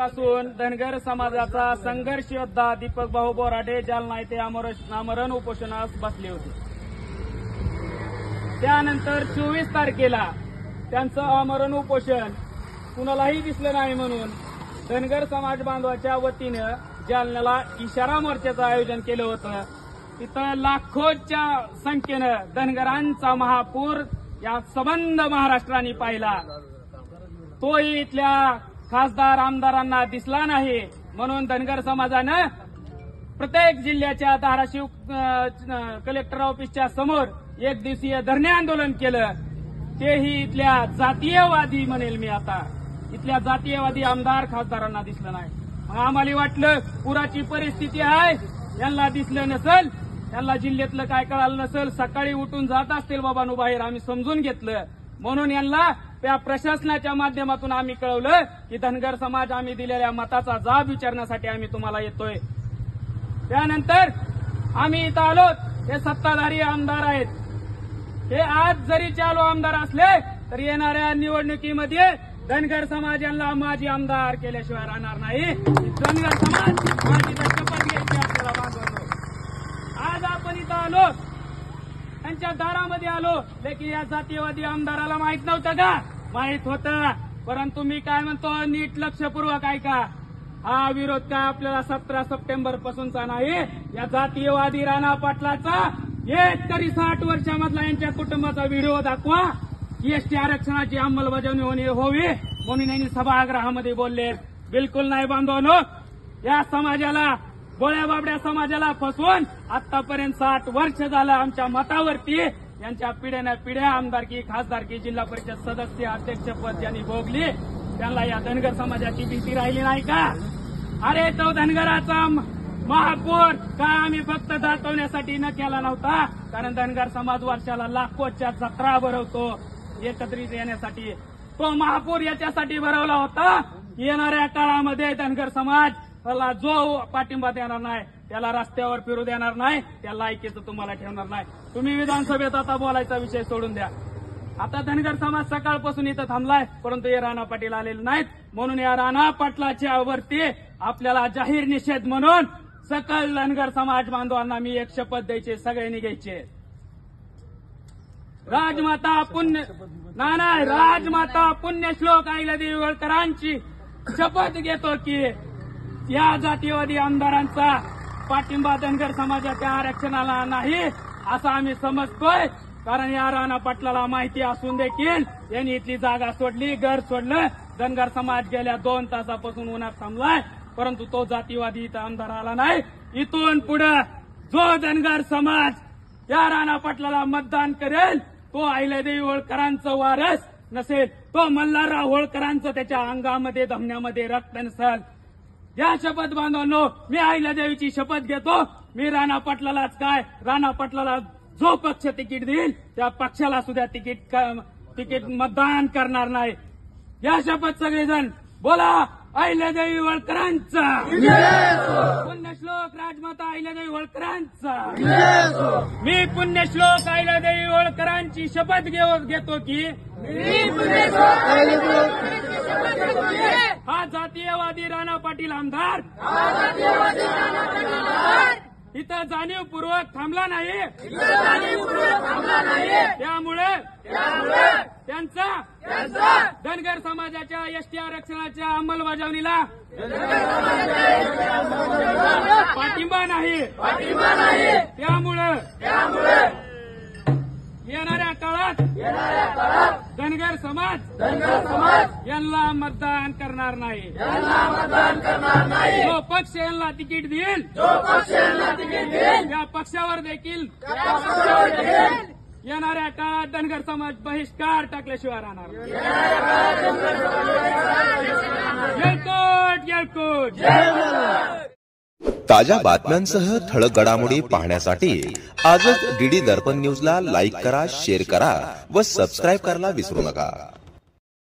दिवसापासून धनगर समाजाचा संघर्ष योद्धा दीपक भाऊ बोराडे जालना येथे आमरण उपोषणास बसले होते। त्यानंतर 24 तारखेला त्यांचं आमरण उपोषण कुणालाही दिसलं नाही म्हणून धनगर समाज बांधवाच्या वतीनं जालन्याला इशारा मोर्चाचं आयोजन केलं होतं। तिथं लाखोच्या संख्येनं धनगरांचा महापूर या संबंध महाराष्ट्राने पाहिला। तोही इथल्या खासदार आमदारांना दिसला नाही म्हणून धनगर समाजानं प्रत्येक जिल्ह्याच्या धाराशिव कलेक्टर ऑफिसच्या समोर एक दिवसीय धरणे आंदोलन केलं। तेही इथल्या जातीयवादी म्हणेल मी आता, इथल्या जातीयवादी आमदार खासदारांना दिसलं नाही। आम्हाला वाटलं पुराची परिस्थिती आहे, यांना दिसलं नसल, यांना जिल्ह्यातलं काय कळालं नसल, सकाळी उठून जात असतील बाबांनो बाहेर, आम्ही समजून घेतलं म्हणून यांना त्या प्रशासनाच्या माध्यमातून आम्ही कळवलं की धनगर समाज आम्ही दिलेल्या मताचा जाब विचारण्यासाठी आम्ही तुम्हाला येतोय। त्यानंतर आम्ही इथं आलो, हे सत्ताधारी आमदार आहेत, हे आज जरी चालू आमदार असले तर येणाऱ्या निवडणुकीमध्ये धनगर समाज यांना माजी आमदार केल्याशिवाय राहणार नाही। धनगर समाज माझी शपथ घ्यायची आपल्याला बांधवतो। आज आपण इथं आलो, त्यांच्या दारामध्ये आलो, लेकिन या जातीयवादी आमदाराला माहित नव्हतं का? माहित होतं, परंतु मी काय म्हणतो, नीट लक्षपूर्वक ऐका। हा विरोध काय आपल्याला 17 सप्टेंबर पासूनचा नाही, या जातीयवादी राणा पाटलाचा एक तरी 60 वर्षामधला यांच्या कुटुंबाचा व्हिडिओ दाखवा, एसटी आरक्षणाची अंमलबजावणी होवी म्हणून यांनी सभागृहामध्ये बोलले। बिलकुल नाही बांधवांनो, या समाजाला, गोळ्या बाबड्या समाजाला फसवून आतापर्यंत 60 वर्ष झालं आमच्या मतावरती यांच्या पिढ्याने पिढ्या आमदारकी, खासदारकी, जिल्हा परिषद सदस्य, अध्यक्षपद ज्यांनी भोगली त्यांना या धनगर समाजाची भीती राहिली नाही का? अरे तो धनगराचा महापौर काय आम्ही फक्त दाखवण्यासाठी न केला नव्हता, कारण धनगर समाज वर्षाला लाखोच्या जत्रा भरवतो एकत्रित येण्यासाठी। तो महापौर याच्यासाठी भरवला होता की येणाऱ्या काळामध्ये धनगर समाज त्याला जो पाठिंबा देणार नाही त्याला रस्त्यावर फिरू देणार नाही, त्या लायकीचं तुम्हाला ठेवणार नाही। तुम्ही विधानसभेत आता बोलायचा विषय सोडून द्या। आता धनगर समाज सकाळपासून इथं थांबलाय, परंतु हे राणा पाटील आलेले नाहीत म्हणून या राणा पाटलाच्या वरती आपल्याला जाहीर निषेध म्हणून सकल धनगर समाज बांधवांना मी एक शपथ द्यायचे, सगळ्यांनी घ्यायचे। राजमाता पुण्यश्लोक अहिल्यादेवी होळकरांची शपथ घेतो की या जातीयवादी आमदारांचा पाठिंबा धनगर समाजाच्या आरक्षणाला नाही असं आम्ही समजतोय, कारण या राणा पाटलाला माहिती असून देखील यांनी इथली जागा सोडली, घर सोडलं। धनगर समाज गेल्या 2 तासापासून उन्हात थांबलाय, परंतु तो जातीवादी इथं आमदार आला नाही। इथून पुढे जो धनगर समाज या राणा पाटलाला मतदान करेल तो अहिल्यादेवी होळकरांचं वारस नसेल, तो मल्हारराव होळकरांचं त्याच्या अंगामध्ये धमन्यामध्ये रक्त नसेल। या शपथ बांधवांनो, मी अहिल्यादेवीची शपथ घेतो, मी राणा पाटलालाच काय, राणा पाटलाला जो पक्ष तिकीट देईल त्या पक्षाला सुद्धा तिकीट मतदान करणार नाही। या शपथ सगळेजण बोला, अहिल्यादेवी होळकरांचा पुण्यश्लोक राजमाता अहिल्यादेवी होळकरांचा। मी पुण्यश्लोक अहिल्यादेवी होळकरांची शपथ घेतो की हा जातीयवादी राणा पाटील आमदार इथं जाणीवपूर्वक थांबला नाही, त्यामुळे त्यांचा धनगर समाजाच्या एसटी आरक्षणाच्या अंमलबजावणीला पाठिंबा नाही। त्यामुळे येणाऱ्या काळात धनगर समाज यांना मतदान करणार नाही। जो पक्ष यांना तिकीट देईल त्या पक्षावर देखील येणाऱ्या काळात धनगर समाज बहिष्कार टाकल्याशिवाय राहणार। येळकोट। ताज्या बातम्यांसह ठळक घडामोडी पाहण्यासाठी आजच डीडी दर्पण न्यूजला लाईक करा, शेअर करा व सबस्क्राईब करायला विसरू नका।